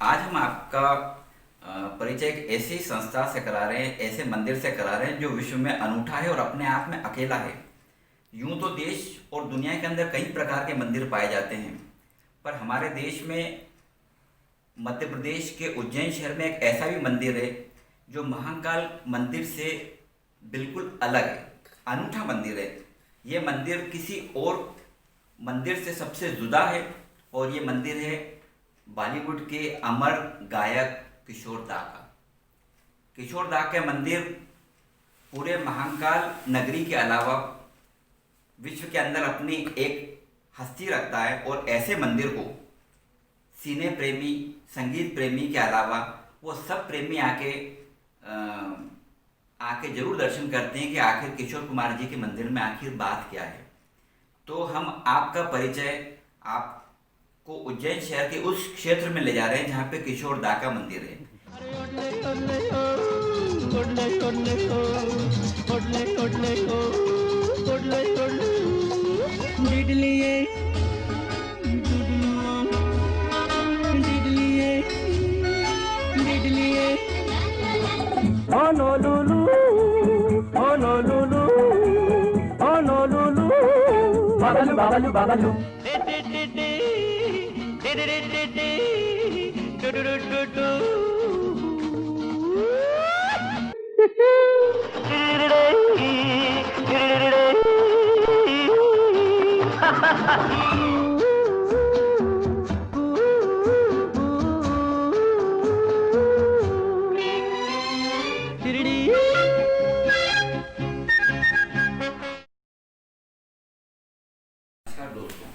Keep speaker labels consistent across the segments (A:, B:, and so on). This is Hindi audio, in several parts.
A: आज हम आपका परिचय एक ऐसी संस्था से करा रहे हैं, ऐसे मंदिर से करा रहे हैं जो विश्व में अनूठा है और अपने आप में अकेला है। यूं तो देश और दुनिया के अंदर कई प्रकार के मंदिर पाए जाते हैं, पर हमारे देश में मध्य प्रदेश के उज्जैन शहर में एक ऐसा भी मंदिर है जो महाकाल मंदिर से बिल्कुल अलग है, अनूठा मंदिर है। ये मंदिर किसी और मंदिर से सबसे जुदा है और ये मंदिर है बॉलीवुड के अमर गायक किशोर दा का। किशोर दा के मंदिर पूरे महाकाल नगरी के अलावा विश्व के अंदर अपनी एक हस्ती रखता है और ऐसे मंदिर को सिने प्रेमी, संगीत प्रेमी के अलावा वो सब प्रेमी आके जरूर दर्शन करते हैं कि आखिर किशोर कुमार जी के मंदिर में आखिर बात क्या है। तो हम आपका परिचय आपको उज्जैन शहर के उस क्षेत्र में ले जा रहे हैं जहाँ पे किशोर दा का मंदिर है।
B: Honolulu, Honolulu, Honolulu, Babalu, Babalu, Babalu.
A: नमस्कार दोस्तों,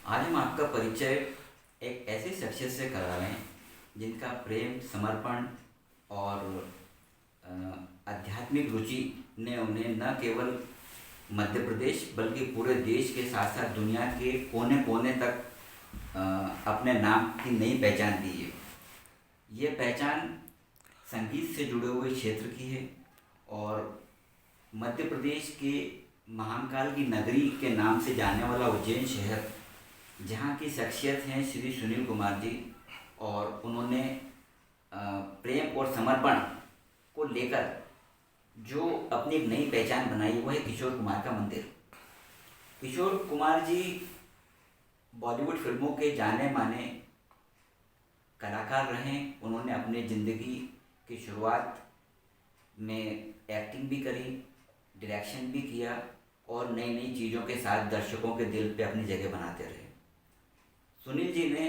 A: आज हम आपका परिचय एक ऐसी शख्सियत से करा रहे हैं जिनका प्रेम, समर्पण और आध्यात्मिक रुचि ने उन्हें न केवल मध्य प्रदेश बल्कि पूरे देश के साथ साथ दुनिया के कोने कोने तक अपने नाम की नई पहचान दी है। ये पहचान संगीत से जुड़े हुए क्षेत्र की है और मध्य प्रदेश के महाकाल की नगरी के नाम से जाने वाला उज्जैन शहर, जहाँ की शख्सियत हैं श्री सुनील कुमार जी, और उन्होंने प्रेम और समर्पण को लेकर जो अपनी एक नई पहचान बनाई वो है किशोर कुमार का मंदिर। किशोर कुमार जी बॉलीवुड फिल्मों के जाने माने कलाकार रहे। उन्होंने अपनी ज़िंदगी की शुरुआत में एक्टिंग भी करी, डायरेक्शन भी किया और नई नई चीज़ों के साथ दर्शकों के दिल पे अपनी जगह बनाते रहे। सुनील जी ने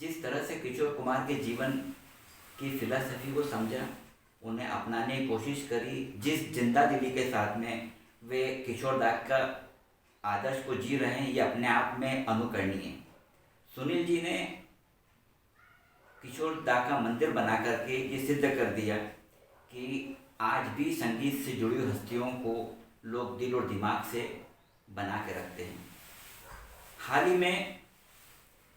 A: जिस तरह से किशोर कुमार के जीवन की फिलॉसफी को समझा, उन्हें अपनाने की कोशिश करी, जिस जिंदा दिली के साथ में वे किशोर दा का आदर्श को जी रहे हैं, ये अपने आप में अनुकरणीय है। सुनील जी ने किशोर दा का मंदिर बना करके ये सिद्ध कर दिया कि आज भी संगीत से जुड़ी हस्तियों को लोग दिल और दिमाग से बना के रखते हैं। हाल ही में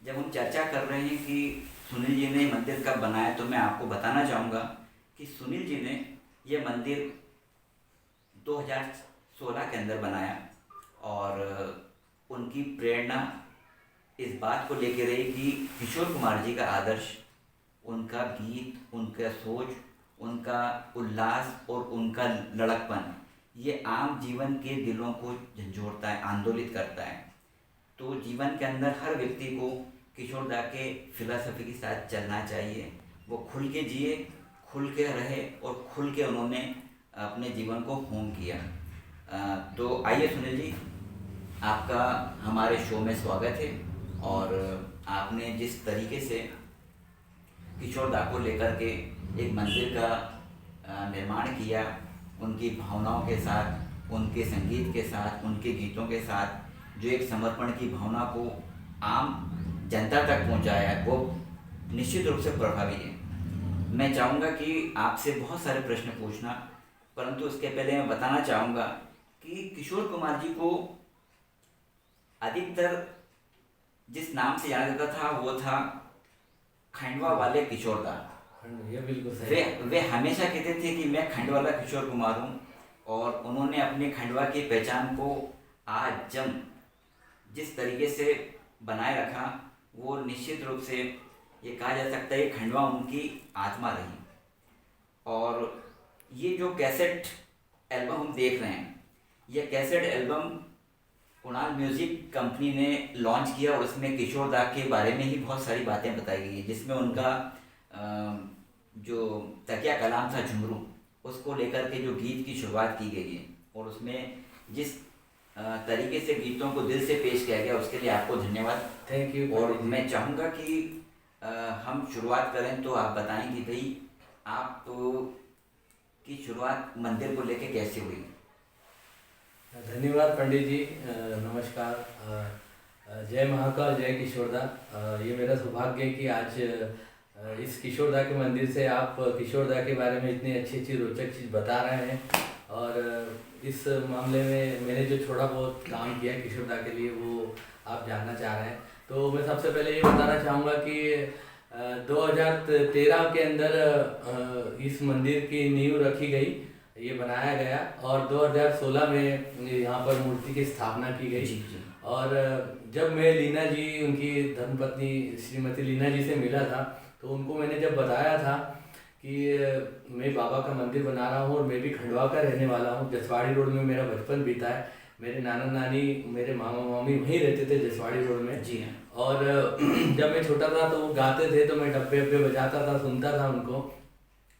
A: जब हम चर्चा कर रहे हैं कि सुनील जी ने मंदिर कब बनाया, तो मैं आपको बताना चाहूँगा कि सुनील जी ने यह मंदिर 2016 के अंदर बनाया और उनकी प्रेरणा इस बात को लेकर रही कि किशोर कुमार जी का आदर्श, उनका गीत, उनका सोच, उनका उल्लास और उनका लड़कपन ये आम जीवन के दिलों को झंझोड़ता है, आंदोलित करता है। तो जीवन के अंदर हर व्यक्ति को किशोर दा के फिलॉसफी के साथ चलना चाहिए। वो खुल के जिए, खुल के रहे और खुल के उन्होंने अपने जीवन को होम किया। तो आइए सुनील जी, आपका हमारे शो में स्वागत है। और आपने जिस तरीके से किशोर दा को लेकर के एक मंदिर का निर्माण किया, उनकी भावनाओं के साथ, उनके संगीत के साथ, उनके गीतों के साथ जो एक समर्पण की भावना को आम जनता तक पहुंचाया है, वो निश्चित रूप से प्रभावी है। मैं चाहूँगा कि आपसे बहुत सारे प्रश्न पूछना, परंतु उसके पहले मैं बताना चाहूँगा कि किशोर कुमार जी को अधिकतर जिस नाम से जाना जाता था वो था खंडवा वाले किशोर दा।
C: ये बिल्कुल सही।
A: वे हमेशा कहते थे कि मैं खंडवा वाला किशोर कुमार हूँ, और उन्होंने अपने खंडवा की पहचान को आज जम जिस तरीके से बनाए रखा, वो निश्चित रूप से ये कहा जा सकता है कि खंडवा उनकी आत्मा रही। और ये जो कैसेट एल्बम हम देख रहे हैं, ये cassette album Kunal music company ने लॉन्च किया और उसमें किशोर दा के बारे में ही बहुत सारी बातें बताई गई है, जिसमें उनका जो तकिया कलाम था झुमरू, उसको लेकर के जो गीत की शुरुआत की गई है और उसमें जिस तरीके से गीतों को दिल से पेश किया गया, उसके लिए आपको धन्यवाद।
C: Thank you.
A: और मैं चाहूँगा कि हम शुरुआत करें तो आप बताएं कि भाई आप की शुरुआत मंदिर को लेके कैसे हुई।
C: धन्यवाद पंडित जी। नमस्कार। जय महाकाल, जय किशोरदा। ये मेरा सौभाग्य है कि आज इस किशोरदा के मंदिर से आप किशोरदा के बारे में इतनी अच्छी अच्छी रोचक चीज़ बता रहे हैं। और इस मामले में मैंने जो थोड़ा बहुत काम किया किशोरदा के लिए वो आप जानना चाह रहे हैं। तो मैं सबसे पहले ये बताना चाहूँगा कि 2013 के अंदर इस मंदिर की नींव रखी गई, ये बनाया गया और 2016 में यहाँ पर मूर्ति की स्थापना की गई। और जब मैं लीना जी, उनकी धर्मपत्नी श्रीमती लीना जी से मिला था, तो उनको मैंने जब बताया था कि मैं बाबा का मंदिर बना रहा हूँ और मैं भी खंडवा का रहने वाला हूँ, जसवाड़ी रोड में मेरा बचपन बीता है, मेरे नाना नानी, मेरे मामा मामी वहीं रहते थे जसवाड़ी रोड में।
A: जी हाँ।
C: और जब मैं छोटा था तो वो गाते थे तो मैं डब्बे वब्बे बजाता था, सुनता था उनको।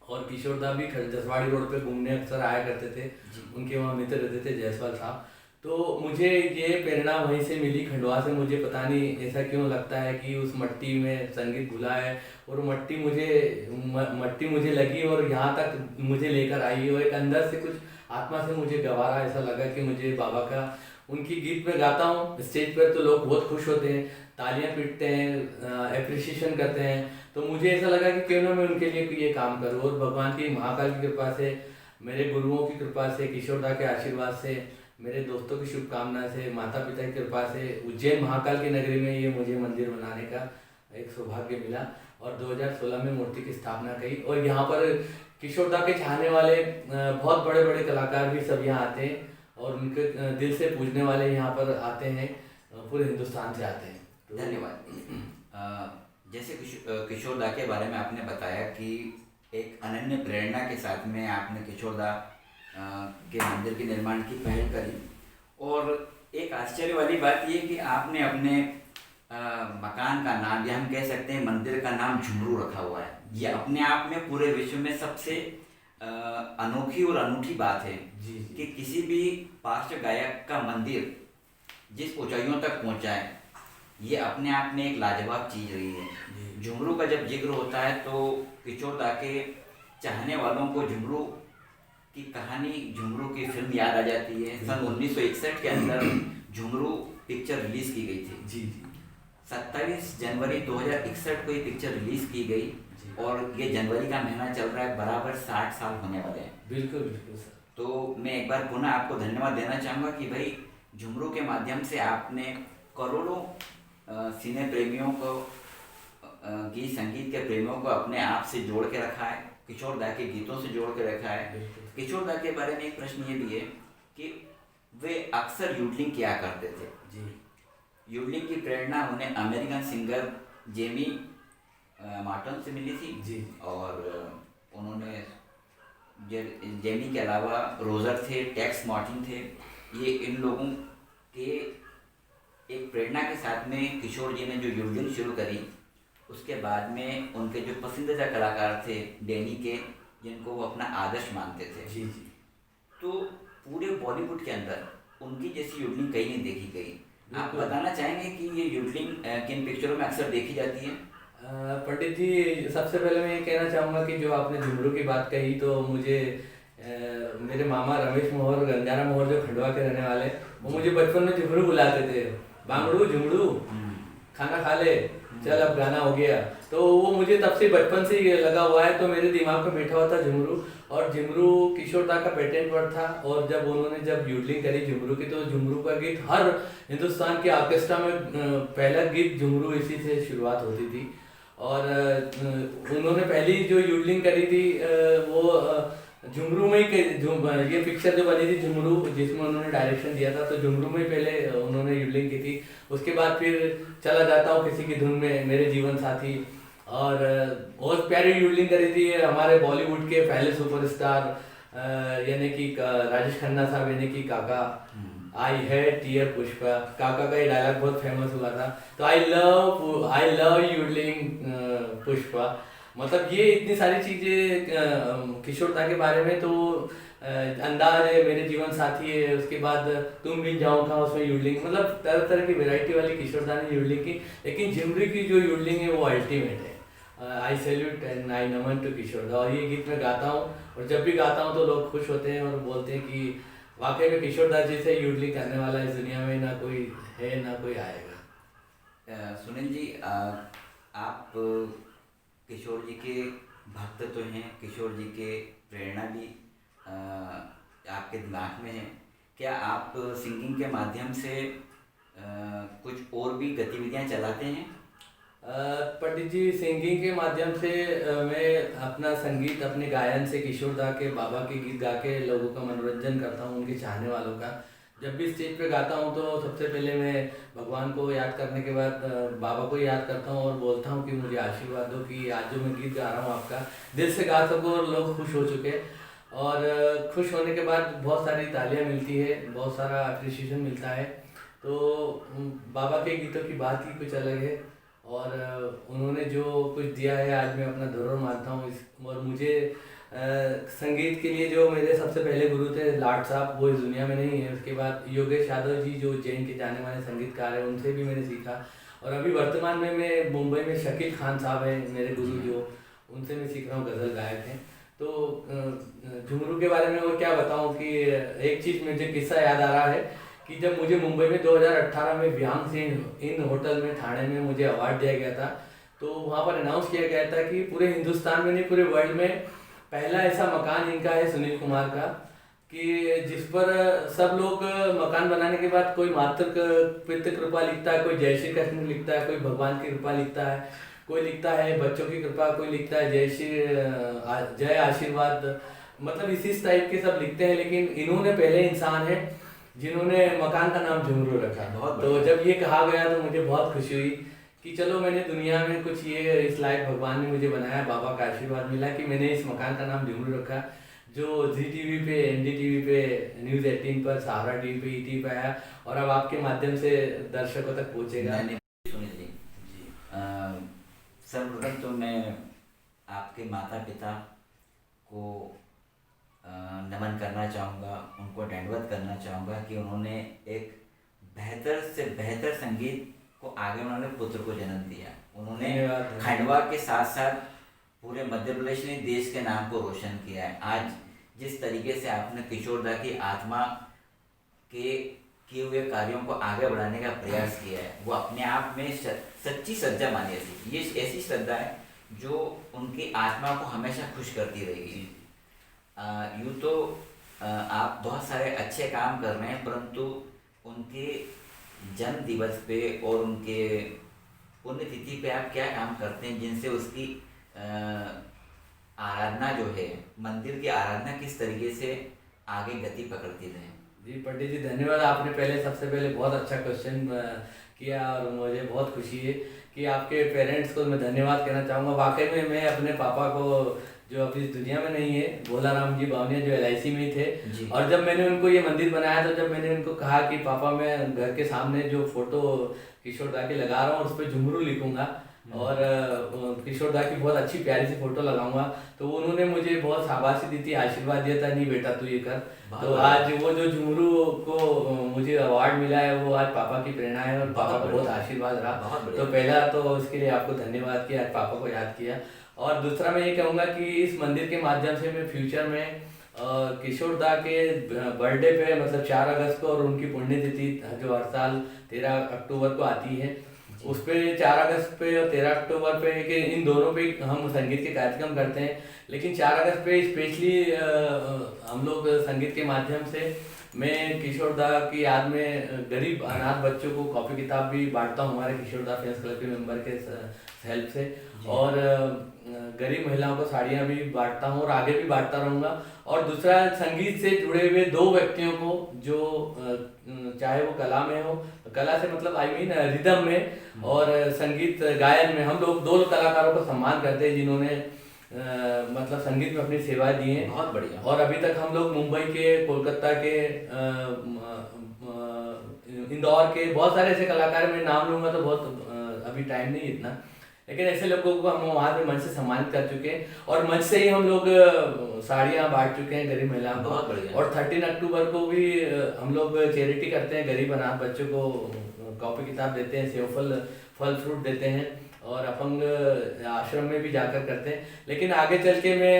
C: और किशोरदा भी जसवाड़ी रोड पे घूमने अक्सर आया करते थे, उनके वहाँ मित्र रहते थे जायसवाल साहब। तो मुझे ये प्रेरणा वहीं से मिली, खंडवा से। मुझे पता नहीं ऐसा क्यों लगता है कि उस मट्टी में संगीत घुला है और मट्टी मुझे लगी और यहाँ तक मुझे लेकर आई। और एक अंदर से कुछ आत्मा से मुझे गवारा, ऐसा लगा कि मुझे बाबा का, उनकी गीत में गाता हूँ स्टेज पर तो लोग बहुत खुश होते हैं, तालियां पीटते हैं, एप्रिसिएशन करते हैं। तो मुझे ऐसा लगा कि क्यों ना मैं उनके लिए ये काम करूँ। और भगवान की, महाकाल की कृपा से, मेरे गुरुओं की कृपा से, किशोरदा के आशीर्वाद से, मेरे दोस्तों की शुभकामना से, माता पिता की कृपा से उज्जैन महाकाल की नगरी में ये मुझे मंदिर बनाने का एक सौभाग्य मिला। और 2016 में मूर्ति की स्थापना की। और यहाँ पर किशोरदा के चाहने वाले बहुत बड़े बड़े कलाकार भी सब यहाँ आते हैं और उनके दिल से पूजने वाले यहाँ पर आते हैं, पूरे हिंदुस्तान से आते हैं। तो
A: धन्यवाद। जैसे किशोरदा के बारे में आपने बताया कि एक अनन्य प्रेरणा के साथ में आपने किशोरदा के मंदिर के निर्माण की पहल करी। और एक आश्चर्य वाली बात ये कि आपने अपने मकान का नाम, या हम कह सकते हैं मंदिर का नाम, झुमरू रखा हुआ है। ये अपने आप में पूरे विश्व में सबसे अनोखी और अनूठी बात है कि किसी भी पार्श्व गायक का मंदिर जिस ऊंचाइयों तक पहुंचा है, ये अपने आप में एक लाजवाब चीज़ रही है। झुमरू का जब जिक्र होता है तो किशोरदा के चाहने वालों को झुमरू की कहानी, झुमरू की फिल्म याद आ जाती है। सन 1961 के अंदर झुमरू पिक्चर रिलीज की गई थी।
C: जी।
A: 27 जनवरी 2061 को ये पिक्चर रिलीज की गई और ये जनवरी का महीना चल रहा है, बराबर 60 साल होने वाले हैं।
C: बिल्कुल बिल्कुल सर।
A: तो मैं एक बार पुनः आपको धन्यवाद देना चाहूँगा कि भाई झुमरू के माध्यम से आपने करोड़ों सिने प्रेमियों को, गीत संगीत के प्रेमियों को अपने आप से जोड़ के रखा है, किशोरदा के गीतों से जोड़ के रखा है। किशोरदा के बारे में एक प्रश्न ये भी है कि वे अक्सर यूडलिंग किया करते थे।
C: जी।
A: यूडलिंग की प्रेरणा उन्हें अमेरिकन सिंगर जेमी मार्टन से मिली थी।
C: जी।
A: और उन्होंने जेमी के अलावा रोजर थे, टेक्स मार्टिन थे, ये इन लोगों के एक प्रेरणा के साथ में किशोर जी ने जो यूडलिंग शुरू करी, उसके बाद में उनके जो पसंदीदा कलाकार थे डैनी के, जिनको वो अपना आदर्श मानते थे।
C: जी।
A: तो पूरे बॉलीवुड के अंदर उनकी जैसी यूडलिंग कहीं नहीं देखी गई। आप बताना चाहेंगे कि ये यूडलिंग किन पिक्चरों में अक्सर देखी जाती है?
C: पंडित जी, सबसे पहले मैं ये कहना चाहूँगा कि जो आपने झुमरू की बात कही, तो मुझे मेरे मामा रमेश मोहर, गंजारा मोहर, जो खंडवा के रहने वाले, वो मुझे बचपन में झुमरू बुलाते थे। बांगड़ू झुमरू, खाना खा ले, चल अब गाना हो गया। तो वो मुझे तब से बचपन से ही लगा हुआ है, तो मेरे दिमाग में बैठा हुआ था झुमरू। और झुमरू किशोरदा का पेटेंट वर्ड था। और जब उन्होंने यूडलिंग करी झुमरू की, तो झुमरू का गीत हर हिंदुस्तान के ऑर्केस्ट्रा में पहला गीत झुमरू इसी से शुरुआत होती थी। और उन्होंने पहली जो यूडलिंग करी थी वो झुमरू में ही, ये पिक्चर जो बनी थी झुमरू, जिसमें उन्होंने डायरेक्शन दिया था, तो झुमरू में पहले उन्होंने यूडलिंग की थी। उसके बाद फिर चला जाता हूँ किसी की धुन में, मेरे जीवन साथी, और बहुत प्यारी यूडलिंग करी थी हमारे बॉलीवुड के पहले सुपरस्टार यानी कि राजेश खन्ना साहब, यानी कि काका। आई है टीयर पुष्पा, काका का ये डायलॉग बहुत फेमस हुआ था। तो आई लव यूडलिंग पुष्पा। मतलब ये इतनी सारी चीजें किशोर दा के बारे में। तो अंदाज है, मेरे जीवन साथी है, उसके बाद तुम भी जाओ था, उसमें यूडलिंग, मतलब तरह तरह की वैरायटी वाली किशोर दा ने यूडलिंग की। लेकिन झुमरी की जो यूडलिंग है वो अल्टीमेट है। आई सैल्यूट एंड आई नमन टू किशोर दा। और ये गीत मैं गाता हूँ, और जब भी गाता हूँ तो लोग खुश होते हैं और बोलते हैं कि वाकई में किशोर दा जैसे यूडलिंग करने वाला इस दुनिया में ना कोई है ना कोई आएगा।
A: सुनील जी, आप किशोर जी के भक्त तो हैं, किशोर जी के प्रेरणा भी आपके दिमाग में है। क्या आप सिंगिंग के माध्यम से कुछ और भी गतिविधियां चलाते हैं?
C: पंडित जी, सिंगिंग के माध्यम से मैं अपना संगीत, अपने गायन से किशोर दा के, बाबा के गीत गा के लोगों का मनोरंजन करता हूँ, उनके चाहने वालों का। जब भी स्टेज पे गाता हूँ तो सबसे पहले मैं भगवान को याद करने के बाद बाबा को याद करता हूँ और बोलता हूँ कि मुझे आशीर्वाद दो कि आज जो मैं गीत गा रहा हूँ आपका दिल से गा सकूँ और लोग खुश हो चुके। और खुश होने के बाद बहुत सारी तालियां मिलती है, बहुत सारा अप्रिसिएशन मिलता है। तो बाबा के गीतों की बात ही कुछ अलग है। और उन्होंने जो कुछ दिया है आज मैं अपना धरोहर मानता हूँ इस। और मुझे संगीत के लिए जो मेरे सबसे पहले गुरु थे लाड साहब, वो इस दुनिया में नहीं है। उसके बाद योगेश यादव जी जो जैन के जाने वाले संगीतकार हैं, उनसे भी मैंने सीखा। और अभी वर्तमान में मैं मुंबई में शकील खान साहब हैं मेरे गुरु, जो उनसे मैं सीख रहा हूँ, गज़ल गायक हैं। तो झुमरू के बारे में और क्या बताऊँ कि एक चीज़ मुझे किस्सा याद आ रहा है कि जब मुझे मुंबई में 2018 में विहांग सिंह इन होटल में ठाणे में मुझे अवार्ड दिया गया था। तो वहाँ पर अनाउंस किया गया था कि पूरे हिंदुस्तान में नहीं, पूरे वर्ल्ड में पहला ऐसा मकान इनका है सुनील कुमार का, कि जिस पर सब लोग मकान बनाने के बाद कोई मातृ पितृ कृपा लिखता है, कोई जय श्री कृष्ण लिखता है, कोई भगवान की कृपा लिखता है, कोई लिखता है बच्चों की कृपा, कोई लिखता है जय श्री जय आशीर्वाद, मतलब इसी टाइप के सब लिखते हैं। लेकिन इन्होंने पहले इंसान है जिन्होंने मकान का नाम झुमरू रखा।
A: बहुत
C: तो जब ये कहा गया तो मुझे बहुत खुशी हुई कि चलो मैंने दुनिया में कुछ ये इस लायक भगवान ने मुझे बनाया, बाबा का आशीर्वाद मिला कि मैंने इस मकान का नाम झुमरू रखा, जो जी टीवी पे, एनडीटीवी पे, न्यूज़ 18 पर, सहारा टीवी पे, ईटीवी पे आया और अब आपके माध्यम से दर्शकों तक पहुंचेगा।
A: सुनील जी, सर्वप्रथम तो मैं आपके माता पिता को नमन करना चाहूँगा, उनको दंडवत करना चाहूँगा कि उन्होंने एक बेहतर से बेहतर संगीत को आगे उन्होंने पुत्र को जन्म दिया। उन्होंने खंडवा के साथ साथ पूरे मध्य प्रदेश ने देश के नाम को रोशन किया है। आज जिस तरीके से आपने किशोर दा की आत्मा के किए हुए कार्यों को आगे बढ़ाने का प्रयास किया है, वो अपने आप में सच्ची श्रद्धा मानी जाती है। ये ऐसी श्रद्धा है जो उनकी आत्मा को हमेशा खुश करती रहेगी। यूँ तो आप बहुत सारे अच्छे काम कर रहे हैं, परंतु उनके जन्म दिवस पे और उनके पुण्यतिथि पे आप क्या काम करते हैं जिनसे उसकी आराधना जो है, मंदिर की आराधना किस तरीके से आगे गति पकड़ती रहे?
C: जी पंडित जी, धन्यवाद। आपने पहले सबसे पहले बहुत अच्छा क्वेश्चन किया और मुझे बहुत खुशी है कि आपके पेरेंट्स को मैं धन्यवाद कहना चाहूँगा। वाकई में मैं अपने पापा को, जो अभी इस दुनिया में नहीं है, भोला राम जी बावनिया, जो LIC में ही थे, और जब मैंने उनको ये मंदिर बनाया तो जब मैंने उनको कहा कि पापा मैं घर के सामने जो फोटो किशोर दा की लगा रहा हूँ उस पर झुमरू लिखूंगा और किशोर दा की बहुत अच्छी प्यारी सी फोटो लगाऊंगा, तो उन्होंने मुझे बहुत शाबाशी दी थी, आशीर्वाद दिया था, नहीं बेटा तू ये कर। तो आज वो जो झुमरू को मुझे अवार्ड मिला है वो आज पापा की प्रेरणा है और पापा का बहुत आशीर्वाद रहा। तो पहला तो उसके लिए आपको धन्यवाद कि आज पापा को याद किया। और दूसरा मैं ये कहूँगा कि इस मंदिर के माध्यम से मैं फ्यूचर में किशोर दा के बर्थडे पे, मतलब 4 अगस्त को, और उनकी पुण्यतिथि जो हर साल 13 अक्टूबर को आती है, उस पे 4 अगस्त पे और 13 अक्टूबर पे, कि इन दोनों पे हम संगीत के कार्यक्रम करते हैं। लेकिन 4 अगस्त पे स्पेशली हम लोग संगीत के माध्यम से मैं किशोर दा की याद में गरीब अनाथ बच्चों को कॉपी किताब भी बांटता हूँ हमारे किशोर दा फ्रेंड्स क्लब के मेंबर के हेल्प से, और गरीब महिलाओं को साड़ियाँ भी बांटता हूँ और आगे भी बांटता रहूँगा। और दूसरा, संगीत से जुड़े हुए 2 व्यक्तियों को जो चाहे वो कला में हो, कला से मतलब आई मीन रिदम में और संगीत गायन में। हम लोग दो कलाकारों को सम्मान करते हैं जिन्होंने मतलब संगीत में अपनी सेवाएं दी हैं।
A: बहुत बढ़िया।
C: और अभी तक हम लोग मुंबई के, कोलकाता के, इंदौर के बहुत सारे ऐसे कलाकार, मैं नाम लूंगा तो बहुत अभी टाइम नहीं इतना, लेकिन ऐसे लोगों को हम वहाँ पे मंच से सम्मानित कर चुके हैं। और मंच से ही हम लोग साड़ियाँ बांट चुके हैं गरीब महिलाओं को।
A: बहुत बढ़िया।
C: और 13 अक्टूबर को भी हम लोग चैरिटी करते हैं, गरीब अनाथ बच्चों को कॉपी किताब देते हैं, सेव फल फ्रूट देते हैं, और अपंग आश्रम में भी जाकर करते हैं। लेकिन आगे चल के मैं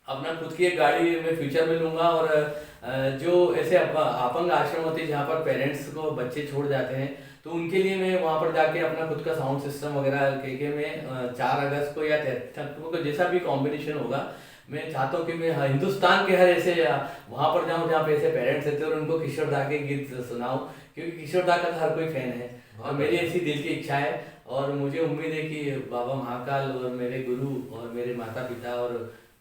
C: अपना खुद की एक गाड़ी में फ्यूचर में लूँगा, और जो ऐसे अपंग आश्रम होते हैं जहाँ पर पेरेंट्स को बच्चे छोड़ जाते हैं, तो उनके लिए मैं वहाँ पर जाके अपना खुद का साउंड सिस्टम वगैरह के मैं 4 अगस्त को या 13 अक्टूबर को जैसा भी कॉम्बिनेशन होगा, मैं चाहता हूँ कि मैं हिंदुस्तान के हर ऐसे वहाँ पर जाऊँ जहाँ पे ऐसे पेरेंट्स रहते हैं और उनको किशोर दा के गीत सुनाऊँ, क्योंकि किशोर दा का तो हर कोई फैन है और मेरी ऐसी दिल की इच्छा है। और मुझे उम्मीद है कि बाबा महाकाल और मेरे गुरु और मेरे माता पिता और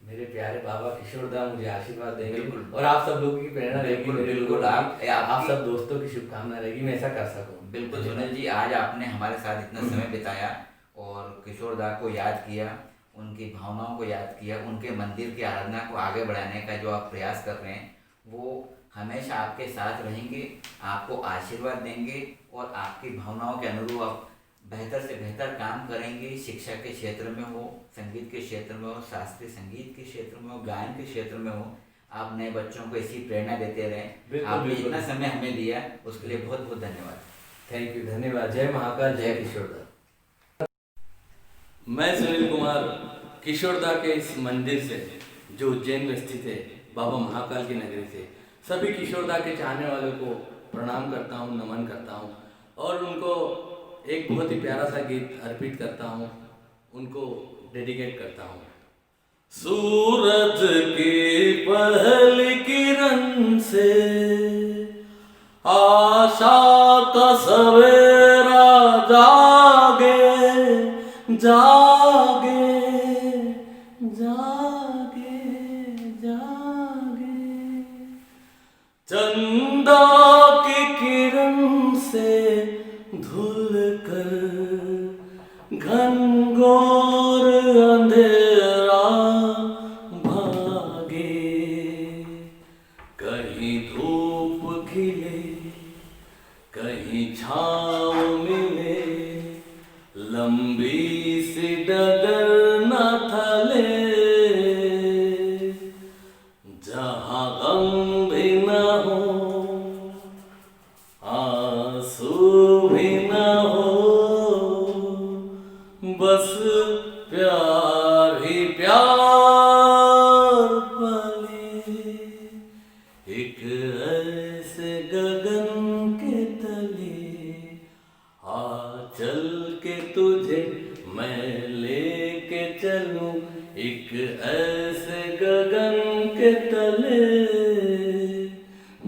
C: मेरे प्यारे बाबा किशोर दा मुझे आशीर्वाद देंगे, और आप सब लोगों की प्रेरणा रहेगी, मेरे
A: बिल्कुल।
C: आप सब दोस्तों की शुभकामना रहेगी, मैं ऐसा कर सकूँ।
A: बिल्कुल सुनील जी, आज आपने हमारे साथ इतना समय बिताया और किशोर दा को याद किया, उनकी भावनाओं को याद किया, उनके मंदिर की आराधना को आगे बढ़ाने का जो आप प्रयास कर रहे हैं वो हमेशा आपके साथ रहेंगे, आपको आशीर्वाद देंगे और आपकी भावनाओं के अनुरूप आप बेहतर से बेहतर काम करेंगे। शिक्षा के क्षेत्र में हो, संगीत के क्षेत्र में हो, शास्त्रीय संगीत के क्षेत्र में हो, गायन के क्षेत्र में हो, आप नए बच्चों को ऐसी प्रेरणा देते रहें। आपने इतना समय हमें दिया, उसके लिए बहुत बहुत धन्यवाद।
C: थैंक यू, धन्यवाद। जय महाकाल, जय किशोर दा। मैं सुनील कुमार किशोर दा के इस मंदिर से, जो उज्जैन में स्थित है, बाबा महाकाल की नगरी से, सभी किशोर दा के चाहने वालों को प्रणाम करता हूँ, नमन करता हूँ, और उनको एक बहुत ही प्यारा सा गीत अर्पित करता हूँ, उनको डेडिकेट करता हूँ। सूरज की पहली किरण से आशा का सवेरा जागे जागे जागे जागे, चंदा की किरण से धुल कर घनघोर अंधेरा भागे, कहीं धूप खिले कहीं छाँव मिले, लंबी सी डगर न थले, जहाँ गम भी न हो आंसू भी न हो, बस प्यार ही प्यार पले, एक ऐसे गगन के तले, आ चल के तुझे मैं लेके चलूं, एक ऐसे गगन के तले,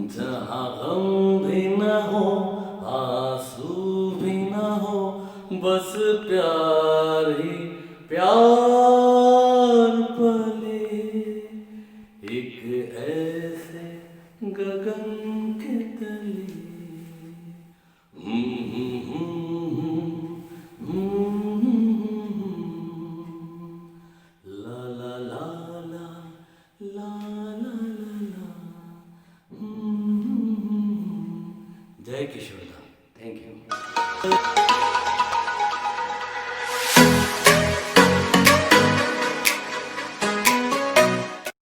C: जहाँ गम भी न हो आंसू भी न हो, बस प्यार ही प्यार पले, एक ऐसे गगन के तले। ला ला ला ला ला ला ला, जय किशोर दा। Thank you.